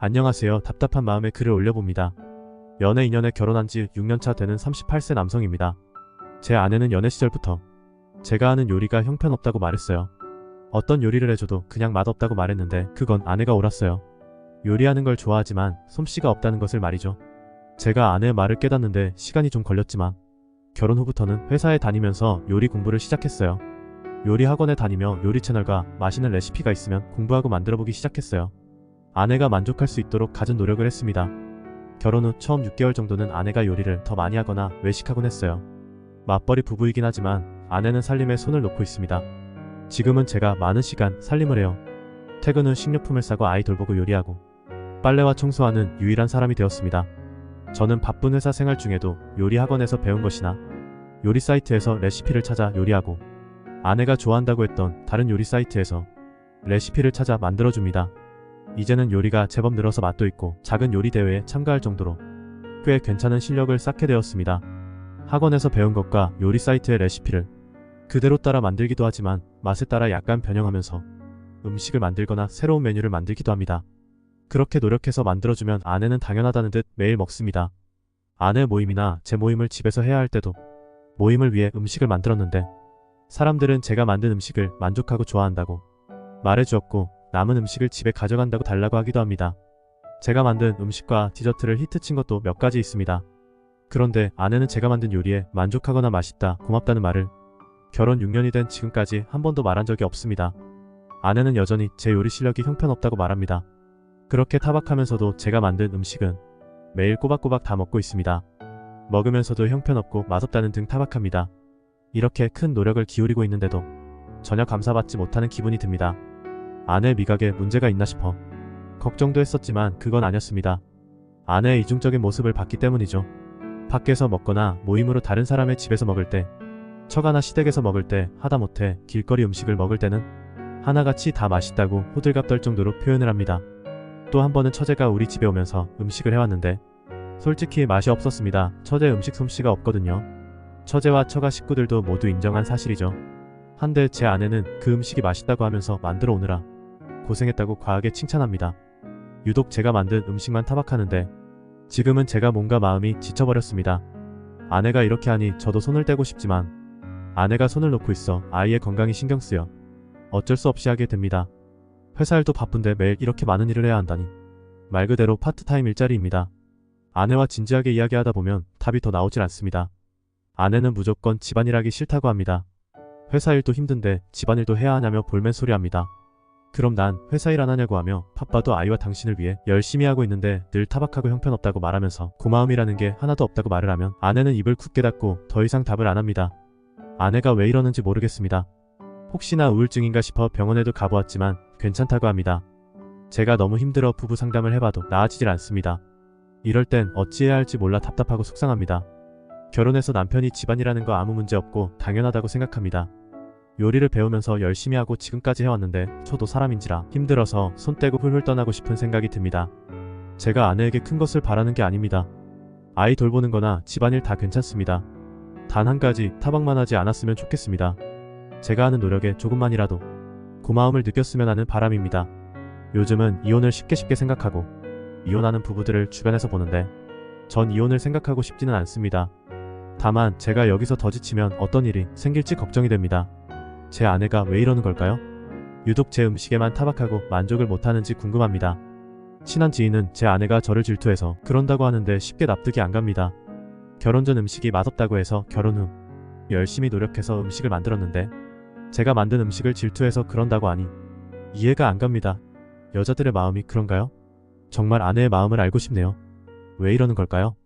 안녕하세요. 답답한 마음에 글을 올려봅니다. 연애 2년에 결혼한 지 6년차 되는 38세 남성입니다. 제 아내는 연애 시절부터 제가 하는 요리가 형편없다고 말했어요. 어떤 요리를 해줘도 그냥 맛없다고 말했는데 그건 아내가 옳았어요. 요리하는 걸 좋아하지만 솜씨가 없다는 것을 말이죠. 제가 아내의 말을 깨닫는데 시간이 좀 걸렸지만 결혼 후부터는 회사에 다니면서 요리 공부를 시작했어요. 요리 학원에 다니며 요리 채널과 맛있는 레시피가 있으면 공부하고 만들어보기 시작했어요. 아내가 만족할 수 있도록 갖은 노력을 했습니다. 결혼 후 처음 6개월 정도는 아내가 요리를 더 많이 하거나 외식하곤 했어요. 맞벌이 부부이긴 하지만 아내는 살림에 손을 놓고 있습니다. 지금은 제가 많은 시간 살림을 해요. 퇴근 후 식료품을 사고 아이 돌보고 요리하고 빨래와 청소하는 유일한 사람이 되었습니다. 저는 바쁜 회사 생활 중에도 요리 학원에서 배운 것이나 요리 사이트에서 레시피를 찾아 요리하고 아내가 좋아한다고 했던 다른 요리 사이트에서 레시피를 찾아 만들어줍니다. 이제는 요리가 제법 늘어서 맛도 있고 작은 요리 대회에 참가할 정도로 꽤 괜찮은 실력을 쌓게 되었습니다. 학원에서 배운 것과 요리 사이트의 레시피를 그대로 따라 만들기도 하지만 맛에 따라 약간 변형하면서 음식을 만들거나 새로운 메뉴를 만들기도 합니다. 그렇게 노력해서 만들어주면 아내는 당연하다는 듯 매일 먹습니다. 아내 모임이나 제 모임을 집에서 해야 할 때도 모임을 위해 음식을 만들었는데 사람들은 제가 만든 음식을 만족하고 좋아한다고 말해주었고 남은 음식을 집에 가져간다고 달라고 하기도 합니다. 제가 만든 음식과 디저트를 히트친 것도 몇 가지 있습니다. 그런데 아내는 제가 만든 요리에 만족하거나 맛있다, 고맙다는 말을 결혼 6년이 된 지금까지 한 번도 말한 적이 없습니다. 아내는 여전히 제 요리 실력이 형편없다고 말합니다. 그렇게 타박하면서도 제가 만든 음식은 매일 꼬박꼬박 다 먹고 있습니다. 먹으면서도 형편없고 맛없다는 등 타박합니다. 이렇게 큰 노력을 기울이고 있는데도 전혀 감사받지 못하는 기분이 듭니다. 아내의 미각에 문제가 있나 싶어 걱정도 했었지만 그건 아니었습니다. 아내의 이중적인 모습을 봤기 때문이죠. 밖에서 먹거나 모임으로 다른 사람의 집에서 먹을 때, 처가나 시댁에서 먹을 때, 하다못해 길거리 음식을 먹을 때는 하나같이 다 맛있다고 호들갑 떨 정도로 표현을 합니다. 또 한 번은 처제가 우리 집에 오면서 음식을 해왔는데 솔직히 맛이 없었습니다. 처제 음식 솜씨가 없거든요. 처제와 처가 식구들도 모두 인정한 사실이죠. 한데 제 아내는 그 음식이 맛있다고 하면서 만들어 오느라 고생했다고 과하게 칭찬합니다. 유독 제가 만든 음식만 타박하는데 지금은 제가 뭔가 마음이 지쳐버렸습니다. 아내가 이렇게 하니 저도 손을 떼고 싶지만 아내가 손을 놓고 있어 아이의 건강이 신경 쓰여 어쩔 수 없이 하게 됩니다. 회사 일도 바쁜데 매일 이렇게 많은 일을 해야 한다니 말 그대로 파트타임 일자리입니다. 아내와 진지하게 이야기하다 보면 답이 더 나오질 않습니다. 아내는 무조건 집안일 하기 싫다고 합니다. 회사 일도 힘든데 집안일도 해야 하냐며 볼멘 소리 합니다. 그럼 난 회사 일 안 하냐고 하며 바빠도 아이와 당신을 위해 열심히 하고 있는데 늘 타박하고 형편없다고 말하면서 고마움이라는 게 하나도 없다고 말을 하면 아내는 입을 굳게 닫고 더 이상 답을 안 합니다. 아내가 왜 이러는지 모르겠습니다. 혹시나 우울증인가 싶어 병원에도 가보았지만 괜찮다고 합니다. 제가 너무 힘들어 부부 상담을 해봐도 나아지질 않습니다. 이럴 땐 어찌해야 할지 몰라 답답하고 속상합니다. 결혼해서 남편이 집안일하는 거 아무 문제 없고 당연하다고 생각합니다. 요리를 배우면서 열심히 하고 지금까지 해왔는데 저도 사람인지라 힘들어서 손 떼고 훌훌 떠나고 싶은 생각이 듭니다. 제가 아내에게 큰 것을 바라는 게 아닙니다. 아이 돌보는 거나 집안일 다 괜찮습니다. 단 한 가지 타박만 하지 않았으면 좋겠습니다. 제가 하는 노력에 조금만이라도 고마움을 느꼈으면 하는 바람입니다. 요즘은 이혼을 쉽게 생각하고 이혼하는 부부들을 주변에서 보는데 전 이혼을 생각하고 싶지는 않습니다. 다만 제가 여기서 더 지치면 어떤 일이 생길지 걱정이 됩니다. 제 아내가 왜 이러는 걸까요? 유독 제 음식에만 타박하고 만족을 못하는지 궁금합니다. 친한 지인은 제 아내가 저를 질투해서 그런다고 하는데 쉽게 납득이 안 갑니다. 결혼 전 음식이 맛없다고 해서 결혼 후 열심히 노력해서 음식을 만들었는데 제가 만든 음식을 질투해서 그런다고 하니 이해가 안 갑니다. 여자들의 마음이 그런가요? 정말 아내의 마음을 알고 싶네요. 왜 이러는 걸까요?